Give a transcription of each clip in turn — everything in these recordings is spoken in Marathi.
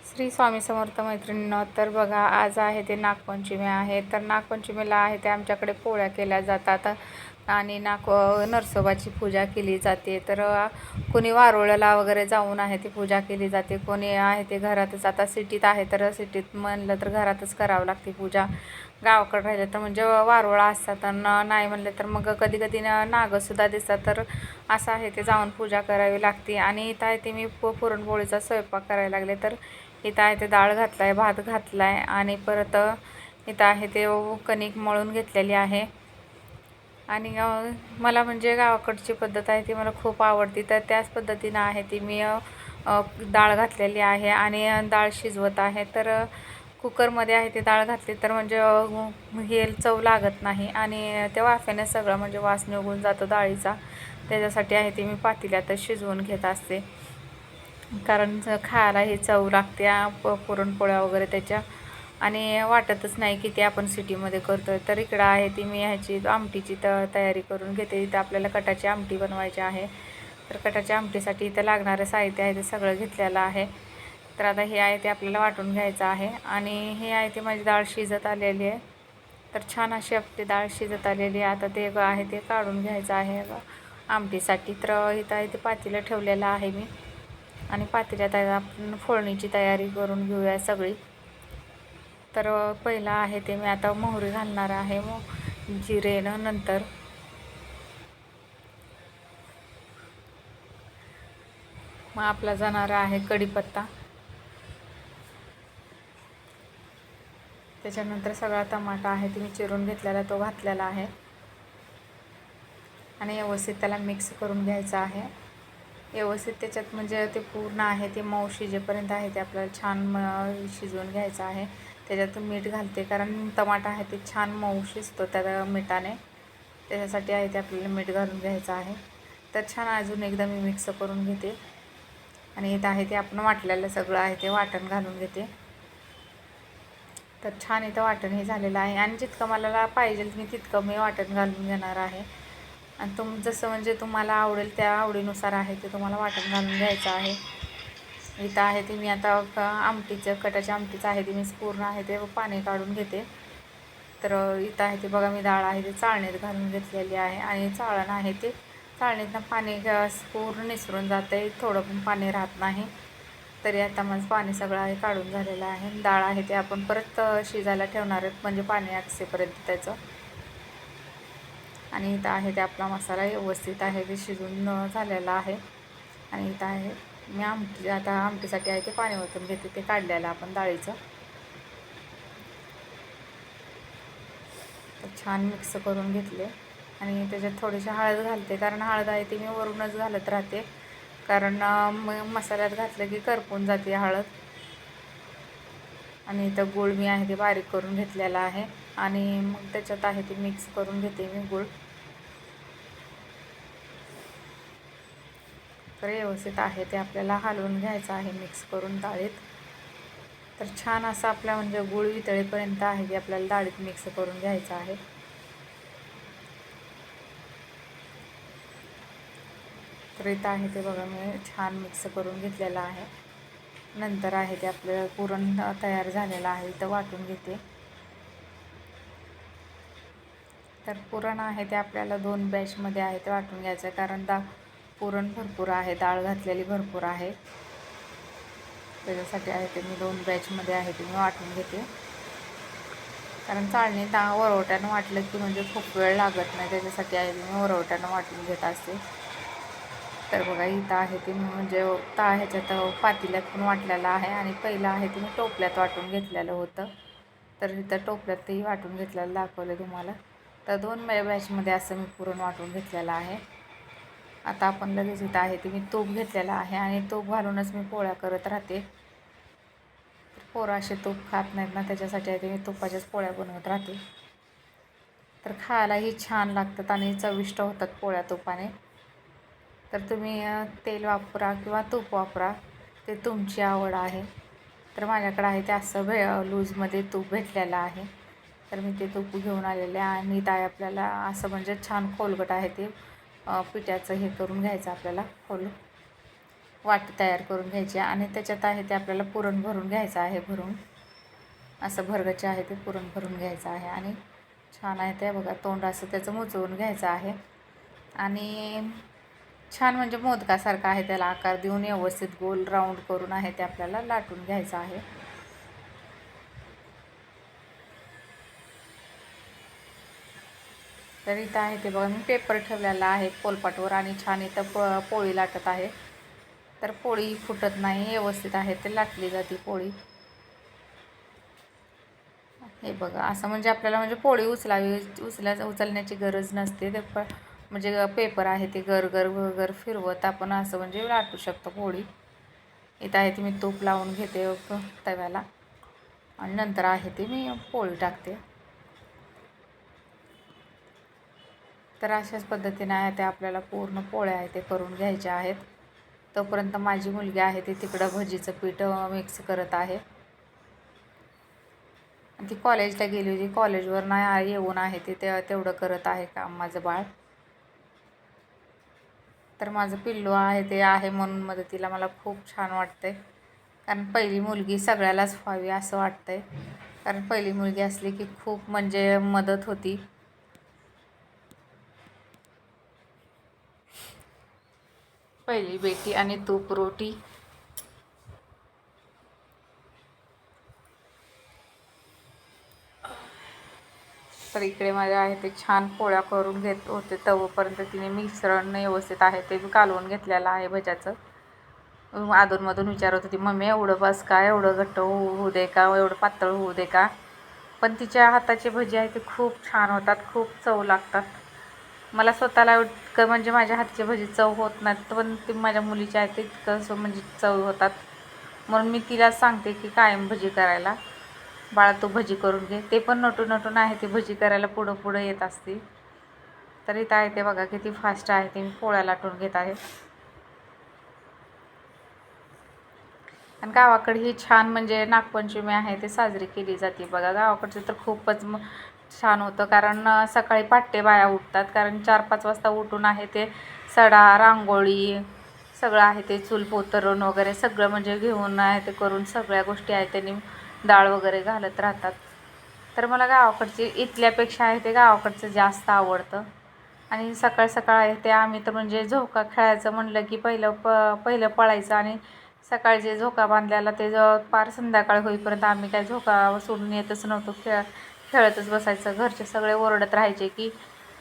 श्री स्वामी समर्थ मैत्रिणींनो, तर बघा आज आहे ते नागपंचमी आहे. तर नागपंचमीला आहे ते आमच्याकडे पोळ्या केल्या जातात आणि नरसोबाची पूजा केली जाते. तर कोणी वारुळ्याला वगैरे जाऊन आहे ती पूजा केली जाते, कोणी आहे ते घरातच. आता सिटीत आहे तर सिटीत म्हणलं तर घरातच करावं लागते पूजा. गावाकडे राहिलं तर म्हणजे वारुळा असतात आणि नाही म्हणलं तर मग कधी कधी नागसुद्धा दिसतात. तर असं आहे ते जाऊन पूजा करावी लागते. आणि इथं आहे ते मी पुरणपोळीचा स्वयंपाक करायला लागले. तर इथं आहे ते डाळ घातला आहे, भात घातला आहे आणि परत इथं आहे ते कणिक मळून घेतलेली आहे. आणि मला म्हणजे गावाकडची पद्धत आहे ती मला खूप आवडते. तर त्याच पद्धतीनं आहे ती मी डाळ घातलेली आहे आणि डाळ शिजवत आहे. तर कुकरमध्ये आहे ती डाळ घातली तर म्हणजे हे चव लागत नाही आणि त्या वाफेने सगळं म्हणजे वास निघून जातो डाळीचा. त्याच्यासाठी आहे ती मी पातेल्यातच शिजवून घेत असते, कारण खायला ही चव लागते पुरणपोळ्या वगैरे त्याच्या. आणि वाटतच नाही की ते आपण सिटीमध्ये करतो आहे. तर इकडं आहे ती मी ह्याची आमटीची तयारी करून घेते. इथं आपल्याला कटाची आमटी बनवायची आहे. तर कटाच्या आमटीसाठी इथं लागणारं साहित्य आहे ते सगळं घेतलेलं आहे. तर आता हे आहे ते आपल्याला वाटून घ्यायचं आहे. आणि हे आहे ते माझी डाळ शिजत आलेली आहे. तर छान अशी आपली डाळ शिजत आलेली आहे. आता ते आहे ते काढून घ्यायचं आहे आमटीसाठी. तर इथं आहे ते पातेलं ठेवलेलं आहे मी आणि पातेल्यात आपण फोडणीची तयारी करून घेऊया सगळी. तर पहिला आहे ते मी आता मोहरी घालणार आहे, मग जिरेनं नंतर मग आपला जाणार आहे कढीपत्ता. त्याच्यानंतर सगळा टमाटा आहे ते मी चिरून घेतलेला तो घातलेला आहे आणि व्यवस्थित त्याला मिक्स करून घ्यायचं आहे. व्यवस्थित त्याच्यात म्हणजे ते पूर्ण आहे ते मऊ शिजेपर्यंत आहे ते आपल्याला छान शिजवून घ्यायचं आहे. त्याच्यात मीठ घालते कारण टमाटा आहे ते छान मऊ शिजतो त्या मिठाने. त्याच्यासाठी आहे ते आपल्याला मीठ घालून घ्यायचं आहे. तर छान अजून एकदा मी मिक्स करून घेते आणि इथं आहे ते आपण वाटलेलं सगळं आहे ते वाटण घालून घेते. तर छान इथं वाटण हे झालेलं आहे आणि जितकं मला पाहिजे मी तितकं मी वाटण घालून घेणार आहे. आणि जसं म्हणजे तुम्हाला आवडेल त्या आवडीनुसार आहे ते तुम्हाला वाटण घालून घ्यायचं आहे. इथं आहे ते मी आता कटाच्या आमटीचं आहे ते मी पूर्ण आहे ते पाणी काढून घेते. तर इथं आहे ते बघा मी डाळ आहे ते चाळणीत घालून घेतलेली आहे आणि चाळण आहे ते चाळणीतनं पाणी पूर्ण निसरून जातं आहे, थोडं पण पाणी राहत नाही. तरी आता माझं पाणी सगळं आहे काढून झालेलं आहे. डाळ आहे ते आपण परत शिजायला ठेवणार आहेत म्हणजे पाणी आटसेपर्यंत त्याचं. आणि इथं आहे ते आपला मसाला व्यवस्थित आहे ते शिजून झालेला आहे. आणि इथं आहे मी आता आमटीसाठी आहे ते पाणी ओतून घेते ते काढलेलं आपण डाळीचं. तर छान मिक्स करून घेतले आणि त्याच्यात थोडीशी हळद घालते कारण हळद आहे ती मी वरूनच घालत राहते, कारण मसाल्यात घातलं की करपून जाते हळद. आणि इथं गूळ मी आहे ते बारीक करून घेतलेला आहे आणि मग त्याच्यात आहे ते मिक्स करून घेते मी गूळ. तर व्यवस्थित आहे ते आपल्याला हलवून घ्यायचं आहे मिक्स करून डाळीत. तर छान असं आपल्या म्हणजे गूळ वितळेपर्यंत आहे ते आपल्याला डाळीत मिक्स करून घ्यायचं आहे. तर इथं आहे ते बघा मी छान मिक्स करून घेतलेलं आहे. नंतर आहे ते आपलं पुरण तयार झालेलं आहे इथं वाटून घेते. तर पुरण आहे ते आपल्याला 2 बॅचमध्ये आहे ते वाटून घ्यायचं आहे, कारण पुरण भरपूर आहे, डाळ घातलेली भरपूर आहे. त्याच्यासाठी आहे ते मी 2 बॅचमध्ये आहे ते मी वाटून घेते, कारण चाळणीत वरवट्यानं वाटलं की म्हणजे खूप वेळ लागत नाही. त्याच्यासाठी आहे मी वरवट्यानं वाटून घेत असते. तर बघा इथं आहे ते म्हणजे ह्याच्यात पातेल्यात पण वाटलेलं आहे आणि पहिलं आहे ते मी टोपल्यात वाटून घेतलेलं होतं. तर इथं टोपल्यातही वाटून घेतलेलं दाखवलं तुम्हाला. तर 2 बॅचमध्ये असं मी पुरण वाटून घेतलेलं आहे. आता आपण लगेच इथं आहे ते मी तूप घेतलेलं आहे आणि तूप घालूनच मी पोळ्या करत राहते. पोरं असे तूप खात नाहीत ना, त्याच्यासाठी आहे ते मी तुपाच्याच पोळ्या बनवत राहते. तर खायलाही छान लागतात आणि चविष्ट होतात पोळ्या तुपाने. तर तुम्ही तेल वापरा किंवा तूप वापरा, ते तुमची आवड आहे. तर माझ्याकडे आहे ते असं लूजमध्ये तूप भेटलेलं आहे. तर मी ते तूप घेऊन आलेले आहे आणि इथं आहे आपल्याला असं म्हणजे छान खोलगट आहे ते पिठाचं हे करून घ्यायचं आपल्याला खोल. वाटी तयार करून घ्यायची आणि त्याच्यात आहे ते आपल्याला पुरण भरून घ्यायचं आहे. भरून असं भरगचे आहे ते पुरण भरून घ्यायचं आहे आणि छान आहे ते बघा तोंड असं त्याचं मुचवून घ्यायचं आहे आणि छान म्हणजे मोदकासारखं आहे त्याला आकार देऊन व्यवस्थित गोल राऊंड करून आहे ते आपल्याला लाटून घ्यायचं आहे. तर इथं आहे ते बघा मी पेपर ठेवलेला आहे पोलपाटवर आणि छान इथं पोळी लाटत आहे. तर पोळी फुटत नाही व्यवस्थित आहे ते लाटली जाते पोळी. हे बघा असं म्हणजे आपल्याला म्हणजे पोळी उचलण्याची गरज नसते. ते म्हणजे पेपर आहे ते गर फिरवत आपण असं म्हणजे लाटू शकतो पोळी. इथं आहे ती मी तूप लावून घेते तव्याला आणि नंतर आहे ते मी पोळी टाकते. तर अशाच पद्धतीने आहे ते आपल्याला पूर्ण पोळ्या आहे ते करून घ्यायच्या आहेत. तोपर्यंत माझी मुलगी आहे ती तिकडं भजीचं पीठ मिक्स करत आहे. ती कॉलेजला गेली होती, कॉलेजवर नाही येऊन आहे ती तेवढं करत आहे काम माझं बाळ. तर माझं पिल्लू आहे ते आहे म्हणून मदतीला मला खूप छान वाटतंय. कारण पहिली मुलगी सगळ्यालाच व्हावी असं वाटतंय. कारण पहिली मुलगी असली की खूप म्हणजे मदत होती. पहिली बेटी आणि तूप रोटी. तर इकडे माझ्या आहे ते छान पोळ्या करून घेत होते तोपर्यंत तिने मिश्रण व्यवस्थित आहे ते कालवून घेतलेलं आहे भज्याचं. अधूनमधून विचारत होती मम्मी एवढं बस का, एवढं घट्ट होऊ दे का, एवढं पातळ होऊ दे का. पण तिच्या हाताची भजी आहे ते खूप छान होतात, खूप चव लागतात. मला स्वतःला म्हणजे माझ्या हातची भजी चव होत नाहीत, पण ती माझ्या मुलीची आहे ते इतकं म्हणजे चव होतात. म्हणून मी तिला सांगते की कायम भजी करायला. बाळा तू भजी करून घे. ते पण नटून आहे ती भजी करायला पुढं येत असते. तर इथं आहे ते बघा किती फास्ट आहे ते मी पोळ्या लाटून घेत आहे. आणि गावाकडे ही छान म्हणजे नागपंचमी आहे ते साजरी केली जाते बघा. गावाकडचे तर खूपच छान होतं. कारण सकाळी पहाटे बाया उठतात. कारण 4-5 वाजता उठून आहे ते सडा, रांगोळी सगळं आहे ते चूल पोतरून वगैरे सगळं म्हणजे घेऊन आहे ते करून सगळ्या गोष्टी आहेत त्यांनी डाळ वगैरे घालत राहतात. तर मला गावाकडची इथल्यापेक्षा आहे ते गावाकडचं जास्त आवडतं. आणि सकाळ सकाळ आहे ते आम्ही तर म्हणजे झोका खेळायचं म्हणलं की पहिलं पळायचं आणि सकाळचे झोका बांधल्याला ते पार संध्याकाळ होईपर्यंत आम्ही काय झोका सोडून येतच नव्हतो. खेळतच बसायचं. घरचे सगळे ओरडत राहायचे की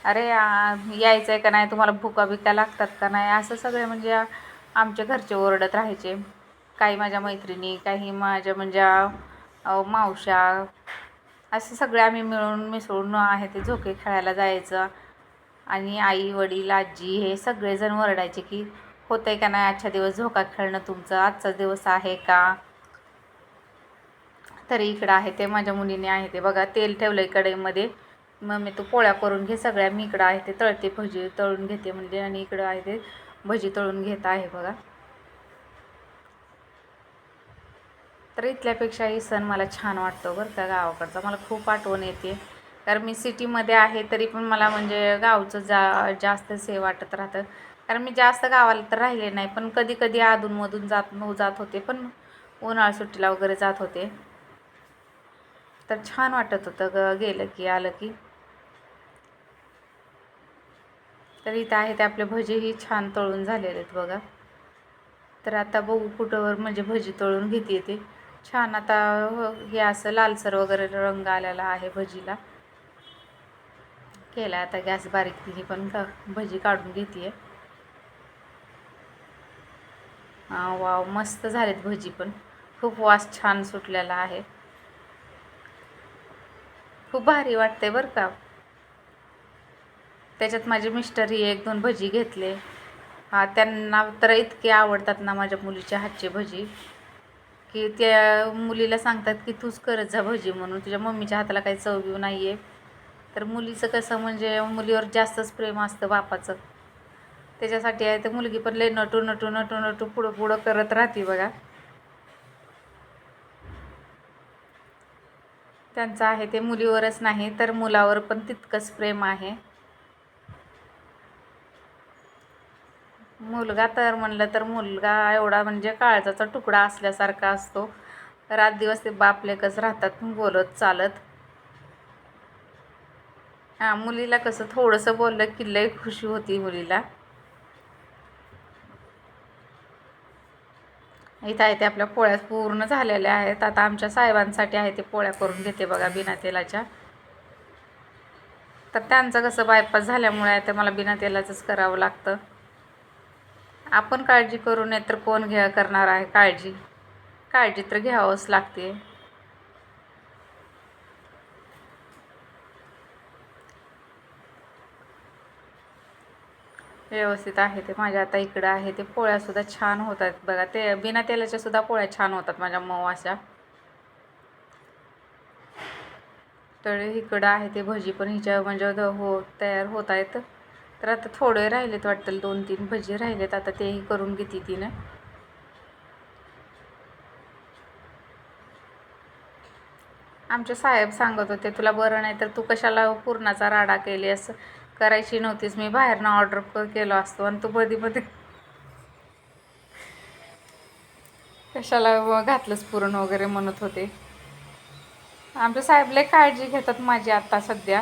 अरे यायचं आहे का नाही, तुम्हाला भुका बिका लागतात का नाही, असं सगळे म्हणजे आमच्या घरचे ओरडत राहायचे. काही माझ्या मैत्रिणी, काही माझ्या म्हणजे मावश्या, असे सगळे आम्ही मिळून मिसळून आहे ते झोके खेळायला जायचं. आणि आई वडील आजी हे सगळेजण ओरडायचे की होतंय का नाही आजच्या दिवस झोका खेळणं तुमचं, आजचा दिवस आहे का. तरी इकडं आहे ते माझ्या मुलीने आहे ते बघा तेल ठेवलंय कढईमध्ये. मम्मी तू पोळ्या करून घे सगळ्या, मी इकडं आहे ते तळते भजी तळून घेते म्हणजे. आणि इकडं आहे ते भजी तळून घेत आहे बघा. तर इथल्यापेक्षाही सण मला छान वाटतो बरं का गावाकडचा. मला खूप आठवण येते. कारण मी सिटीमध्ये आहे तरी पण मला म्हणजे गावचं जास्तच हे वाटत राहतं. कारण मी जास्त गावाला तर राहिले नाही, पण कधी कधी अधूनमधून जात होते. पण उन्हाळा सुट्टीला वगैरे जात होते. तर छान वाटत होतं गेलं की आलं की. तर इथं आहे ते आपले भजीही छान तळून झालेले आहेत बघा. तर आता बघू कुठंवर म्हणजे भजी तळून घेते ते छान. आता हे असं लालसर वगैरे रंग आलेला आहे भजीला. केला आता गॅस बारीक, तिने पण भजी काढून घेते. वाव मस्त झालेत भजी, पण खूप वास छान सुटलेला आहे. खूप भारी वाटते बरं का. त्याच्यात माझे मिस्टरही 1-2 भजी घेतले. त्यांना तर इतके आवडतात ना माझ्या मुलीच्या हातचे भजी की त्या मुलीला सांगतात की तूच करत जा भजी म्हणून, तुझ्या मम्मीच्या हाताला काही चव नाही आहे. तर मुलीचं कसं म्हणजे मुलीवर जास्तच प्रेम असतं बापाचं. त्याच्यासाठी आहे तर मुलगी पण लय नटू पुढं करत राहते बघा. त्यांचं आहे ते मुलीवरच नाही तर मुलावर पण तितकंच प्रेम आहे. मुलगा तर म्हणलं तर मुलगा एवढा म्हणजे काळजाचा तुकडा असल्यासारखा असतो. रात दिवस ते बाप लेकच राहतात बोलत चालत. हां, मुलीला कसं थोडंसं बोललं की लई खुशी होती मुलीला. इथं आहे ते आपल्या पोळ्या पूर्ण झालेल्या आहेत. आता आमच्या साहेबांसाठी आहे ते पोळ्या करून घेते बघा बिना तेलाच्या. तर त्यांचं कसं बायपास झाल्यामुळे आहे तर मला बिना तेलाचंच करावं लागतं. आपण काळजी करू नये तर कोण करणार आहे काळजी. काळजी तर घ्यावंच लागते. व्यवस्थित आहे ते माझ्या. आता इकडं आहे ते पोळ्यासुद्धा छान होत आहेत बघा. ते बिना तेलाच्या सुद्धा पोळ्या छान होतात माझ्या मऊ अशा. तर इकडं आहे ते भजी पण हिच्या म्हणजे तयार होत आहेत. तर आता थोडे राहिलेत वाटतं, 2-3 भजी राहिलेत. आता तेही करून घेते तिनं. आमचे साहेब सांगत होते तुला बरं नाही तर तू कशाला पुरणाचा राडा केली, असं करायची नव्हतीस. मी बाहेरनं ऑर्डर केलो असतो आणि तू मध्ये कशाला घातलंस पुरण वगैरे म्हणत होते. आमचे साहेब लय काळजी घेतात माझी आता सध्या.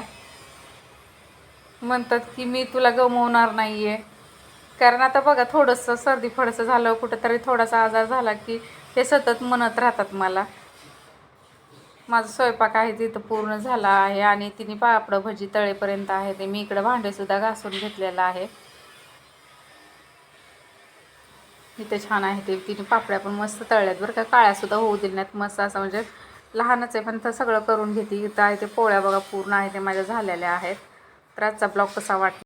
म्हणतात की मी तुला गमवणार नाही आहे. कारण आता बघा थोडंसं सर्दी फडसं झालं, कुठंतरी थोडासा आजार झाला की ते सतत म्हणत राहतात मला. माझा स्वयंपाक आहे तिथं पूर्ण झाला आहे आणि तिने पापडं भजी तळेपर्यंत आहे ते. मी इकडं भांडेसुद्धा घासून घेतलेलं आहे. इथे छान आहे ते. तिने पापड्या पण मस्त तळल्यात बरं का, काळ्यासुद्धा होऊ दिल्या नाहीत. मस्त असं म्हणजे लहानच आहे पण तर सगळं करून घेते. इथं आहे ते पोळ्या बघा पूर्ण आहे ते माझ्या झालेल्या आहेत. तर आजचा ब्लॉग कसा वाटला